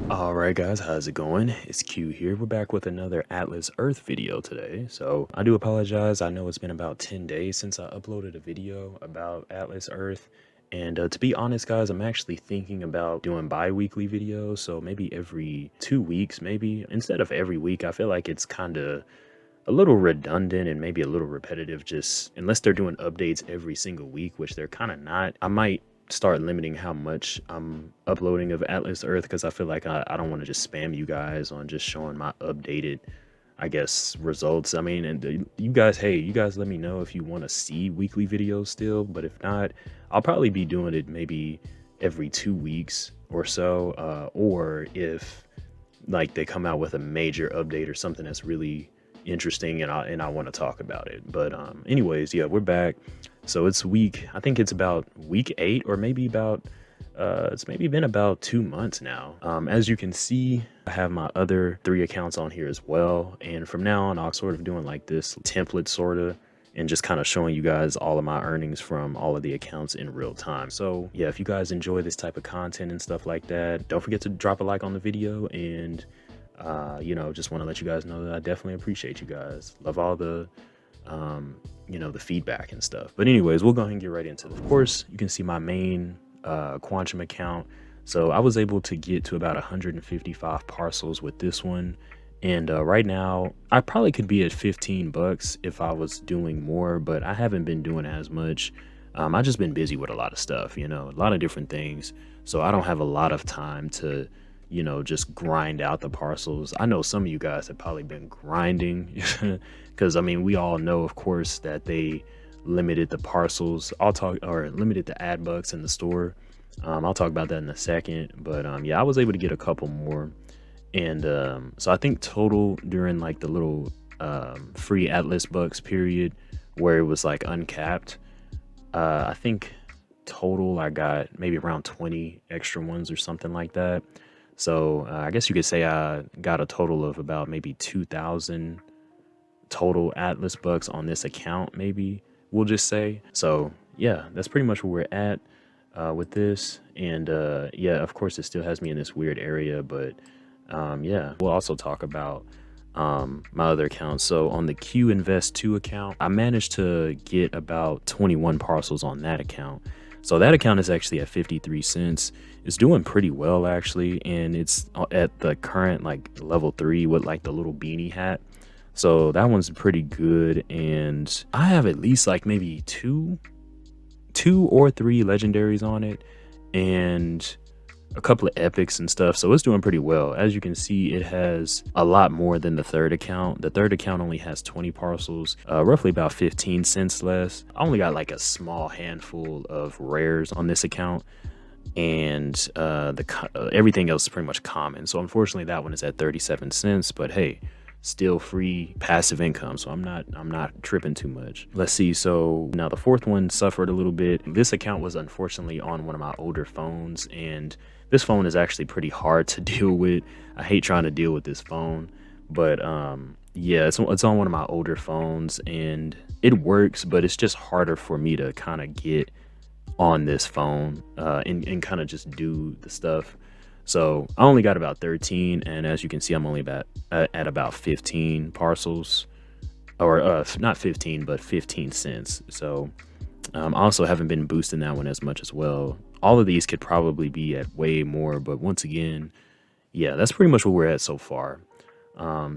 All right, guys, how's it going? It's Q here. We're back with another Atlas Earth video today. So I do apologize. I know it's been about 10 days since I uploaded a video about Atlas Earth. And to be honest, guys, I'm actually thinking about doing bi-weekly videos. So maybe every 2 weeks, maybe instead of every week. I feel like it's kind of a little redundant and maybe a little repetitive, just unless they're doing updates every single week, which they're kind of not. I might start limiting how much I'm uploading of Atlas Earth because I feel like I don't want to just spam you guys on just showing my updated, I guess, results. I mean, and you guys, hey, you guys let me know if you want to see weekly videos still, but if not, I'll probably be doing it maybe every 2 weeks or so, or if like they come out with a major update or something that's really interesting and I want to talk about it. But anyways, yeah, we're back. So it's I think it's about week 8, or maybe about it's maybe been about 2 months now. As you can see, I have my other 3 accounts on here as well, and from now on I'll sort of doing like this template sorta, and just kind of showing you guys all of my earnings from all of the accounts in real time. So yeah, if you guys enjoy this type of content and stuff like that, don't forget to drop a like on the video, and you know, just want to let you guys know that I definitely appreciate you guys. Love all the you know, the feedback and stuff. But anyways, we'll go ahead and get right into it. Of course, you can see my main Quantum account. So I was able to get to about 155 parcels with this one. And right now I probably could be at 15 bucks if I was doing more, but I haven't been doing as much. I just been busy with a lot of stuff, you know, a lot of different things. So I don't have a lot of time to, you know, just grind out the parcels. I know some of you guys have probably been grinding because I mean, we all know, of course, that they limited the parcels. Limited the ad bucks in the store. I'll talk about that in a second. But yeah, I was able to get a couple more. And so I think total during like the little free Atlas bucks period where it was like uncapped, I think total I got maybe around 20 extra ones or something like that. So I guess you could say I got a total of about maybe 2,000 total Atlas bucks on this account, maybe we'll just say. So yeah, that's pretty much where we're at with this. And yeah, of course, it still has me in this weird area, but yeah, we'll also talk about my other accounts. So on the Q Invest 2 account, I managed to get about 21 parcels on that account. So that account is actually at 53 cents. It's doing pretty well actually, and it's at the current like level 3 with like the little beanie hat. So that one's pretty good, and I have at least like maybe two or three legendaries on it, and a couple of epics and stuff. So it's doing pretty well. As you can see, it has a lot more than the third account. The third account only has 20 parcels, roughly about 15 cents less. I only got like a small handful of rares on this account, and everything else is pretty much common. So unfortunately that one is at 37 cents, but hey, still free passive income, so I'm not tripping too much. Let's see. So now the fourth one suffered a little bit. This account was unfortunately on one of my older phones, and this phone is actually pretty hard to deal with. I hate trying to deal with this phone, but yeah, it's on one of my older phones, and it works, but it's just harder for me to kind of get on this phone and kind of just do the stuff. So I only got about 13, and as you can see, I'm only at about 15 parcels, or not 15, but 15 cents. So I also haven't been boosting that one as much as well. All of these could probably be at way more, but once again, yeah, that's pretty much where we're at so far.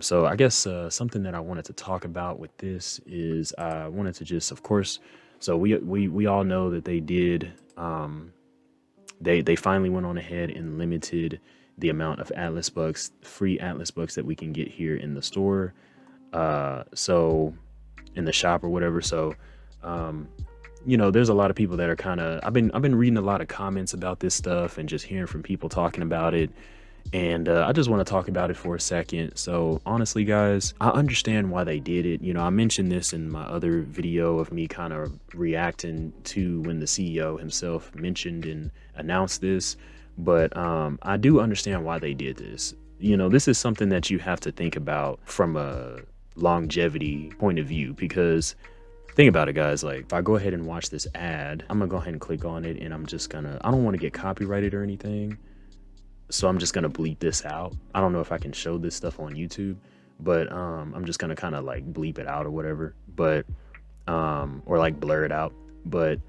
So I guess something that I wanted to talk about with this is I wanted to just, of course, so we all know that they did. They finally went on ahead and limited the amount of Atlas bucks, free Atlas bucks that we can get here in the store. So in the shop or whatever. So, you know, there's a lot of people that are kind of, I've been reading a lot of comments about this stuff and just hearing from people talking about it. And I just want to talk about it for a second. So honestly, guys, I understand why they did it. You know, I mentioned this in my other video of me kind of reacting to when the CEO himself mentioned and announced this. But I do understand why they did this. You know, this is something that you have to think about from a longevity point of view, because think about it, guys. Like, if I go ahead and watch this ad, I'm gonna go ahead and click on it, and I don't want to get copyrighted or anything. so I'm just gonna bleep this out. I don't know if I can show this stuff on YouTube, but I'm just gonna kind of like bleep it out or whatever, but or like blur it out. But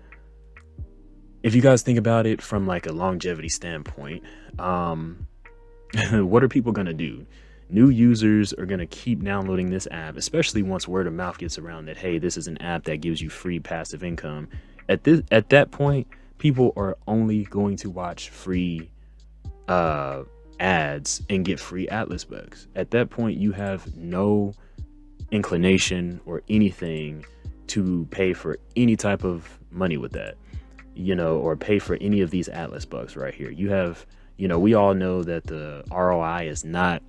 if you guys think about it from like a longevity standpoint, what are people gonna do? New users are gonna keep downloading this app, especially once word of mouth gets around that, hey, this is an app that gives you free passive income. At that point, people are only going to watch free ads and get free Atlas bucks. At that point, you have no inclination or anything to pay for any type of money with that, or pay for any of these Atlas bucks right here. You have, we all know that the ROI is not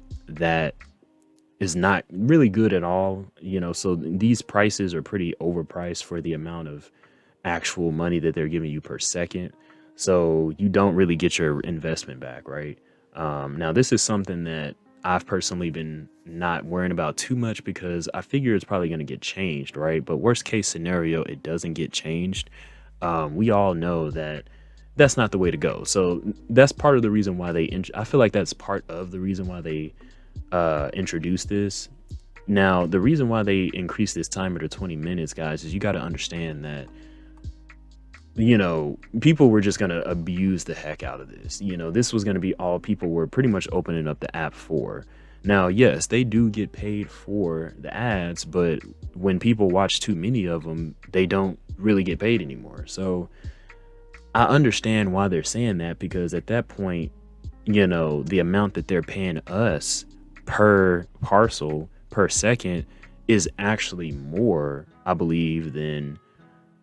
really good at all, so these prices are pretty overpriced for the amount of actual money that they're giving you per second. So you don't really get your investment back, right? Now, this is something that I've personally been not worrying about too much because I figure it's probably going to get changed, right? But worst case scenario, it doesn't get changed. We all know that that's not the way to go. So that's part of the reason why I feel like that's part of the reason why they introduced this. Now, the reason why they increased this timer to 20 minutes, guys, is you got to understand that people were just going to abuse the heck out of this. This was going to be all people were pretty much opening up the app for. Now, yes, they do get paid for the ads, but when people watch too many of them, they don't really get paid anymore. So I understand why they're saying that, because at that point, the amount that they're paying us per parcel per second is actually more, I believe, than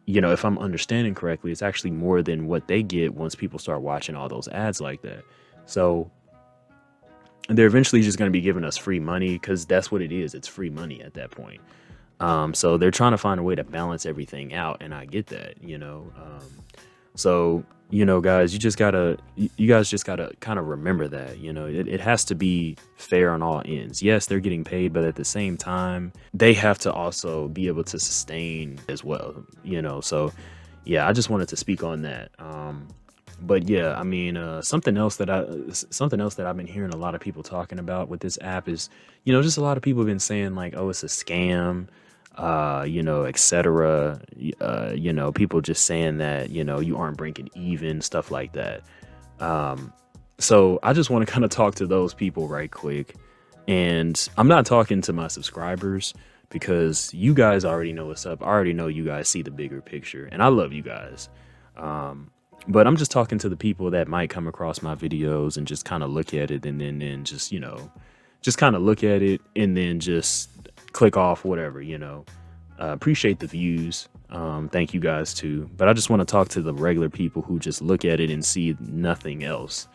if I'm understanding correctly, it's actually more than what they get once people start watching all those ads like that. So they're eventually just going to be giving us free money, because that's what it is. It's free money at that point. So they're trying to find a way to balance everything out, and I get that. So guys, you guys just gotta kind of remember that it has to be fair on all ends. Yes, they're getting paid, but at the same time, they have to also be able to sustain as well. So yeah, I just wanted to speak on that. But yeah, I mean, something else that I've been hearing a lot of people talking about with this app is, just a lot of people have been saying like, oh, it's a scam, etc. People just saying that, you aren't breaking even, stuff like that. So I just want to kind of talk to those people right quick. And I'm not talking to my subscribers, because you guys already know what's up. I already know you guys see the bigger picture, and I love you guys. But I'm just talking to the people that might come across my videos and just kind of look at it and then just, just kind of look at it and then just click off whatever. Appreciate the views. Thank you guys too. But I just want to talk to the regular people who just look at it and see nothing else.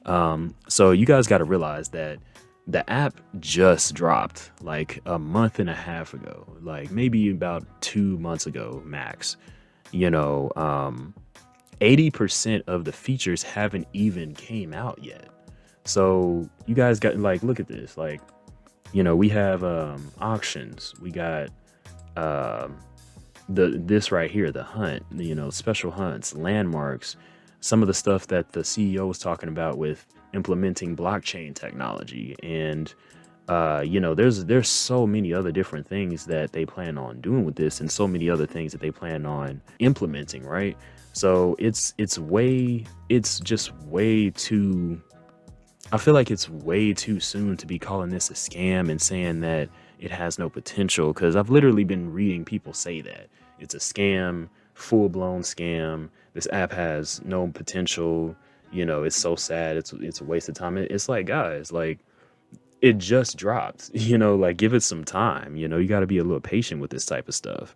So you guys got to realize that the app just dropped like a month and a half ago, like maybe about 2 months ago, max. 80% of the features haven't even came out yet. So you guys got like, look at this, like, we have auctions, we got this right here, the hunt, special hunts, landmarks, some of the stuff that the CEO was talking about with implementing blockchain technology. And there's so many other different things that they plan on doing with this, and so many other things that they plan on implementing, right? So it's just way too, I feel like it's way too soon to be calling this a scam and saying that it has no potential, because I've literally been reading people say that it's a scam, full-blown scam. This app has no potential. It's so sad. It's a waste of time. It's like, guys, like, it just dropped, like, give it some time. You got to be a little patient with this type of stuff.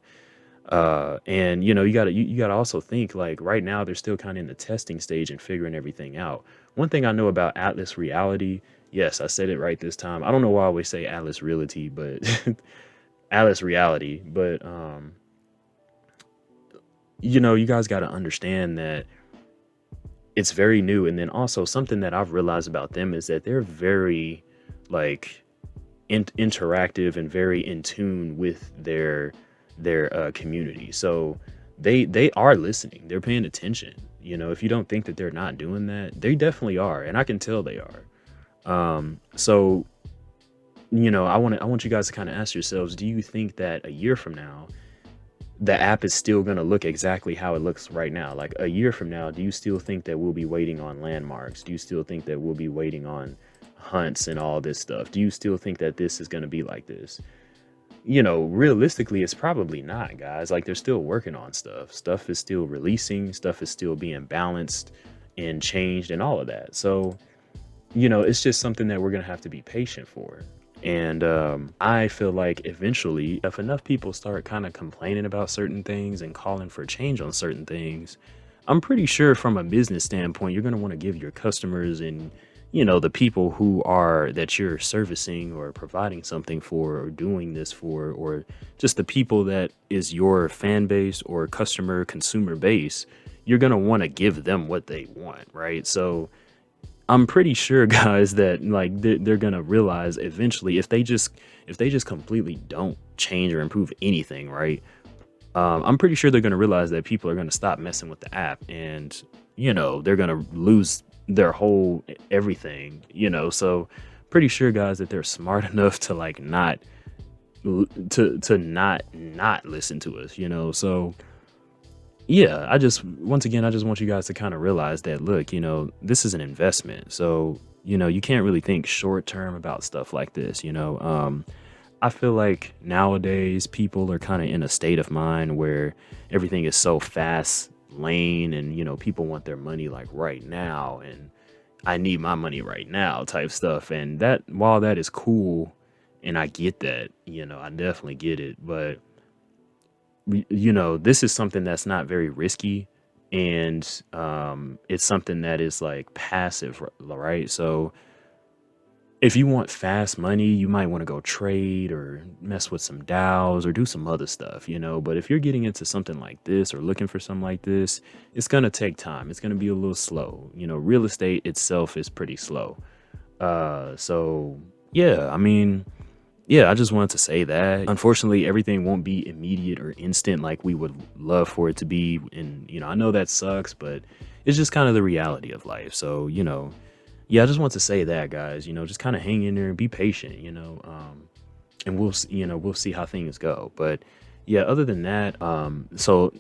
And you gotta also think, like, right now they're still kind of in the testing stage and figuring everything out. One thing I know about Atlas Reality, yes, I said it right this time. I don't know why I always say Atlas Realty, but Atlas Reality. But you guys got to understand that it's very new. And then also something that I've realized about them is that they're very like interactive and very in tune with their community. So they are listening, they're paying attention. You know, if you don't think that they're not doing that, they definitely are, and I can tell they are. So you know, I want you guys to kind of ask yourselves, do you think that a year from now the app is still going to look exactly how it looks right now? Like a year from now, do you still think that we'll be waiting on landmarks? Do you still think that we'll be waiting on hunts and all this stuff? Do you still think that this is going to be like this? You know, realistically, it's probably not, guys. Like they're still working on stuff. Stuff is still releasing, stuff is still being balanced and changed and all of that. So, you know, it's just something that we're going to have to be patient for. And I feel like eventually, if enough people start kind of complaining about certain things and calling for change on certain things, I'm pretty sure from a business standpoint, you're going to want to give your customers and, you know, the people who are that you're servicing or providing something for or doing this for, or just the people that is your fan base or customer consumer base, you're going to want to give them what they want, right? So I'm pretty sure, guys, that like they're gonna realize eventually if they just completely don't change or improve anything, right? I'm pretty sure they're gonna realize that people are gonna stop messing with the app, and you know they're gonna lose their whole everything, you know. So pretty sure, guys, that they're smart enough to like not not listen to us, you know. So yeah, once again, I just want you guys to kind of realize that, look, you know, this is an investment. So, you know, you can't really think short term about stuff like this, you know. I feel like nowadays people are kind of in a state of mind where everything is so fast lane and, you know, people want their money like right now and I need my money right now type stuff. And that, while that is cool and I get that, you know, I definitely get it, but you know, this is something that's not very risky, and it's something that is like passive, right? So if you want fast money, you might want to go trade or mess with some DAOs or do some other stuff, you know. But if you're getting into something like this or looking for something like this, it's gonna take time. It's gonna be a little slow. You know, real estate itself is pretty slow. So yeah, I mean, yeah, I just wanted to say that. Unfortunately, everything won't be immediate or instant like we would love for it to be. And, you know, I know that sucks, but it's just kind of the reality of life. So, you know, yeah, I just want to say that, guys, you know, just kind of hang in there and be patient, you know, and you know, we'll see how things go. But yeah, other than that, so,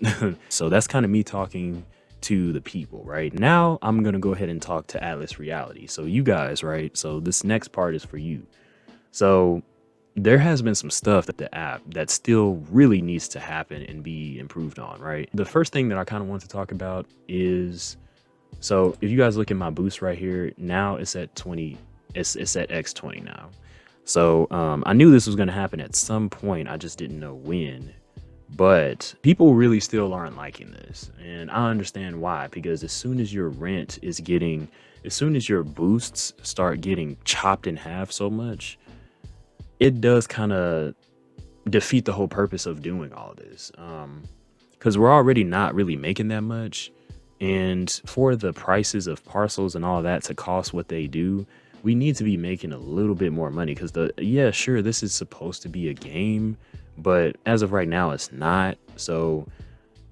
so that's kind of me talking to the people. Right now, I'm going to go ahead and talk to Atlas Reality. So you guys, right? So this next part is for you. So there has been some stuff that the app that still really needs to happen and be improved on, right? The first thing that I kind of want to talk about is, so if you guys look at my boost right here, now it's at 20, it's at X20 now. So I knew this was going to happen at some point. I just didn't know when, but people really still aren't liking this. And I understand why, because as soon as your rent is getting, as soon as your boosts start getting chopped in half so much, it does kind of defeat the whole purpose of doing all this, because we're already not really making that much, and for the prices of parcels and all that to cost what they do, we need to be making a little bit more money. Because yeah, sure, this is supposed to be a game, but as of right now it's not. So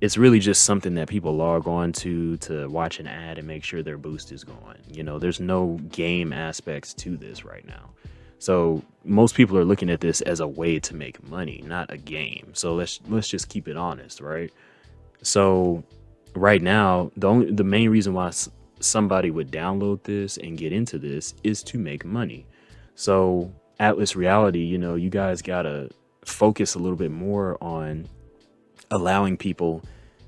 it's really just something that people log on to watch an ad and make sure their boost is going. You know, there's no game aspects to this right now. So most people are looking at this as a way to make money, not a game. So let's just keep it honest, right? So right now, the main reason why somebody would download this and get into this is to make money. So Atlas Reality, you know, you guys gotta focus a little bit more on allowing people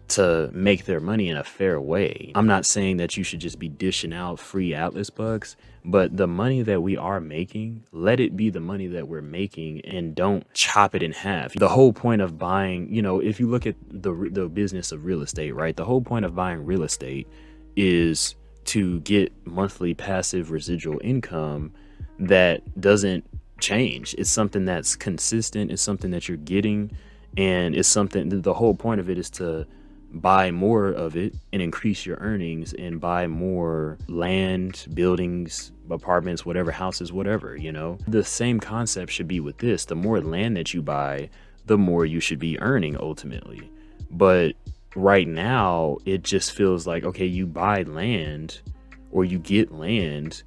to make their money in a fair way. I'm not saying that you should just be dishing out free Atlas bucks, but the money that we are making, let it be the money that we're making and don't chop it in half. The whole point of buying, you know, if you look at the business of real estate, right? The whole point of buying real estate is to get monthly passive residual income that doesn't change. It's something that's consistent. It's something that you're getting, and it's something, the whole point of it is to buy more of it and increase your earnings and buy more land, buildings, apartments, whatever, houses, whatever, you know. The same concept should be with this. The more land that you buy, the more you should be earning ultimately. But right now it just feels like, okay, you buy land or you get land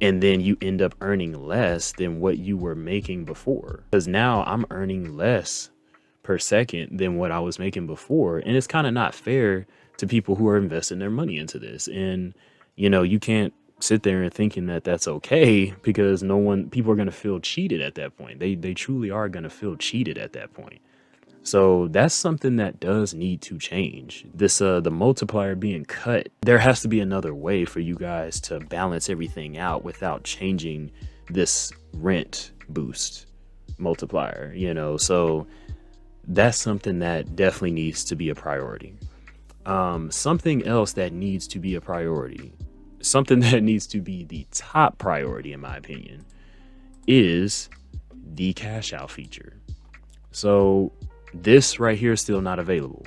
and then you end up earning less than what you were making before. Because now I'm earning less per second than what I was making before. And it's kind of not fair to people who are investing their money into this. And, you know, you can't sit there and thinking that that's okay, because people are going to feel cheated at that point. They truly are going to feel cheated at that point. So that's something that does need to change. This the multiplier being cut, there has to be another way for you guys to balance everything out without changing this rent boost multiplier, you know. So that's something that definitely needs to be a priority. Something else that needs to be a priority, something that needs to be the top priority in my opinion, is the cash out feature. So this right here is still not available.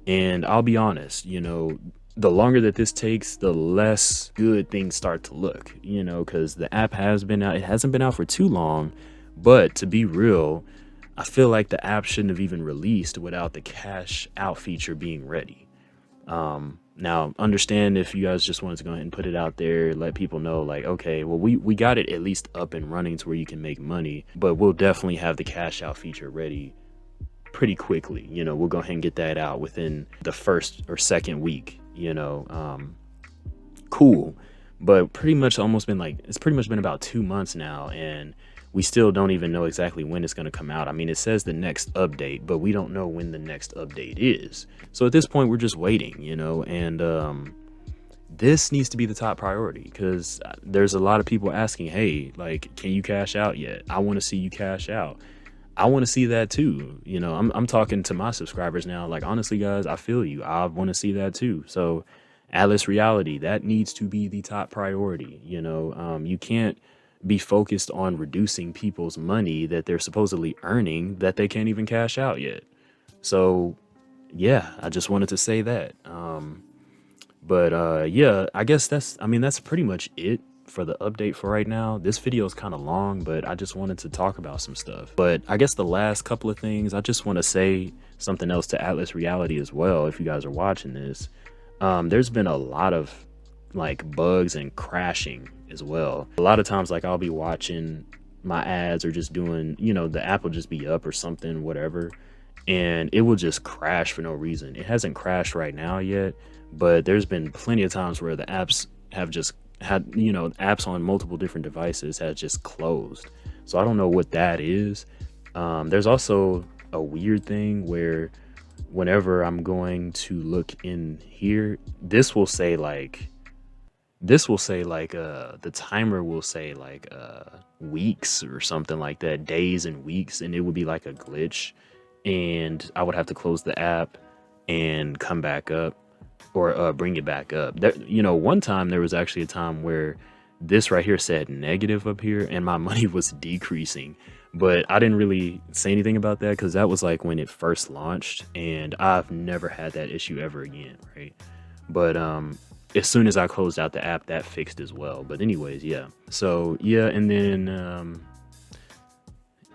And I'll be honest, you know, the longer that this takes, the less good things start to look, you know, because the app has been out. It hasn't been out for too long, but to be real, I feel like the app shouldn't have even released without the cash out feature being ready. Now understand if you guys just wanted to go ahead and put it out there, let people know like, okay, well, we got it at least up and running to where you can make money, but we'll definitely have the cash out feature ready pretty quickly. You know, we'll go ahead and get that out within the first or second week, you know. Cool. But it's pretty much been about 2 months now, and we still don't even know exactly when it's going to come out. I mean, it says the next update, but we don't know when the next update is. So at this point, we're just waiting, you know. And this needs to be the top priority, because there's a lot of people asking, hey, like, can you cash out yet? I want to see you cash out. I want to see that too. You know, I'm talking to my subscribers now. Like, honestly, guys, I feel you. I want to see that too. So Atlas Reality, that needs to be the top priority. You know, you can't be focused on reducing people's money that they're supposedly earning that they can't even cash out yet. So yeah, I just wanted to say that. Yeah, I guess that's pretty much it for the update for right now. This video is kind of long, but I just wanted to talk about some stuff. But I guess the last couple of things, I just want to say something else to Atlas Reality as well. If you guys are watching this, there's been a lot of like bugs and crashing as well. A lot of times, like, I'll be watching my ads or just doing, you know, the app will just be up or something, whatever, and it will just crash for no reason. It hasn't crashed right now yet, but there's been plenty of times where the apps have just had, you know, apps on multiple different devices has just closed. So I don't know what that is. There's also a weird thing where whenever I'm going to look in here, this will say like the timer will say like weeks or something like that, days and weeks, and it would be like a glitch, and I would have to close the app and come back up, or bring it back up. There, you know, one time there was actually a time where this right here said negative up here and my money was decreasing, but I didn't really say anything about that because that was like when it first launched, and I've never had that issue ever again, right? But as soon as I closed out the app, that fixed as well. But anyways, yeah. So yeah, and then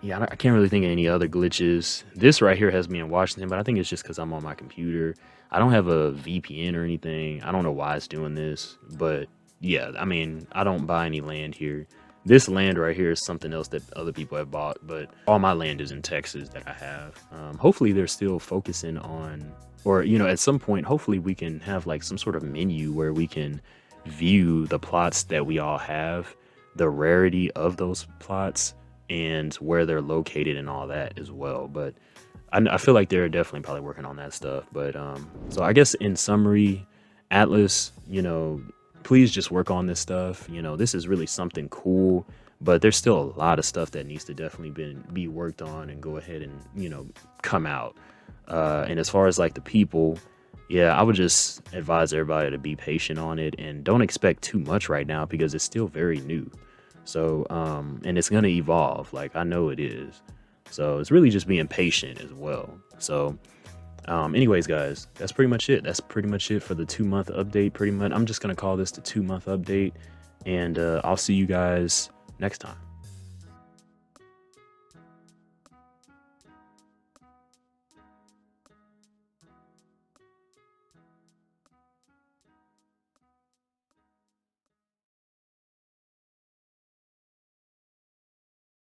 yeah, I can't really think of any other glitches. This right here has me in Washington, but I think it's just because I'm on my computer. I don't have a VPN or anything. I don't know why it's doing this, but yeah, I mean, I don't buy any land here. This land right here is something else that other people have bought, but all my land is in Texas that I have. Hopefully they're still focusing on, or, you know, at some point, hopefully we can have like some sort of menu where we can view the plots that we all have, the rarity of those plots, and where they're located and all that as well. But I feel like they're definitely probably working on that stuff. But so I guess in summary, Atlas, you know, please just work on this stuff. You know, this is really something cool, but there's still a lot of stuff that needs to definitely be worked on and go ahead and, you know, come out. And as far as like the people, yeah, I would just advise everybody to be patient on it and don't expect too much right now because it's still very new. So and it's going to evolve, like I know it is. So it's really just being patient as well. So anyways, guys, that's pretty much it. That's pretty much it for the 2-month update. Pretty much, I'm just going to call this the 2-month update, and I'll see you guys next time.